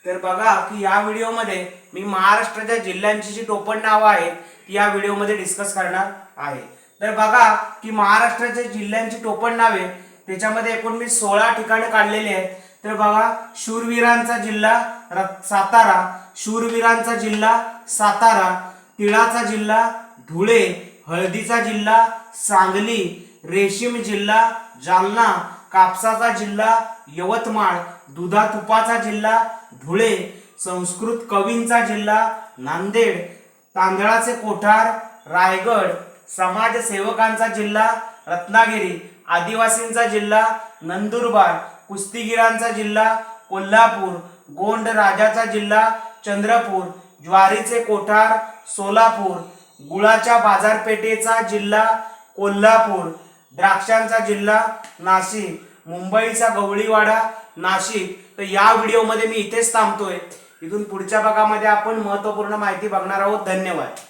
तर बघा की या व्हिडिओमध्ये मी महाराष्ट्राच्या जिल्ह्यांची जी टोपण नावं आहेत ती या व्हिडिओमध्ये डिस्कस करणार आहे। तर बघा की महाराष्ट्राच्या जिल्ह्यांची टोपण नावे त्याच्यामध्ये एकूण मी 16 ठिकाणे काढलेली आहेत। तर बघा, शूरवीरांचा जिल्हा सातारा, शूरवीरांचा जिल्हा सातारा, तिळाचा जिल्हा धुळे, हळदीचा जिल्हा सांगली, रेशीम जिल्हा जालना, कापसाचा जिल्हा यवतमाळ, दुधा तुपाचा जिल्हा धुळे, संस्कृत कवींचा जिल्हा नांदेड, तांदळाचे कोठार रायगड, समाजसेवकांचा जिल्हा रत्नागिरी, आदिवासींचा जिल्हा नंदुरबार, कुस्तीगीरांचा जिल्हा कोल्हापूर, गोंड राजाचा जिल्हा चंद्रपूर, ज्वारीचे कोठार सोलापूर, गुळाच्या बाजारपेठेचा जिल्हा कोल्हापूर, द्राक्षांचा जिल्हा नाशिक, मुंबईचा गवळीवाडा नाशिक। तर या व्हिडिओमध्ये मी इथेच थांबतोय। इथून पुढच्या भागामध्ये आपण महत्त्वपूर्ण माहिती बघणार आहोत। धन्यवाद।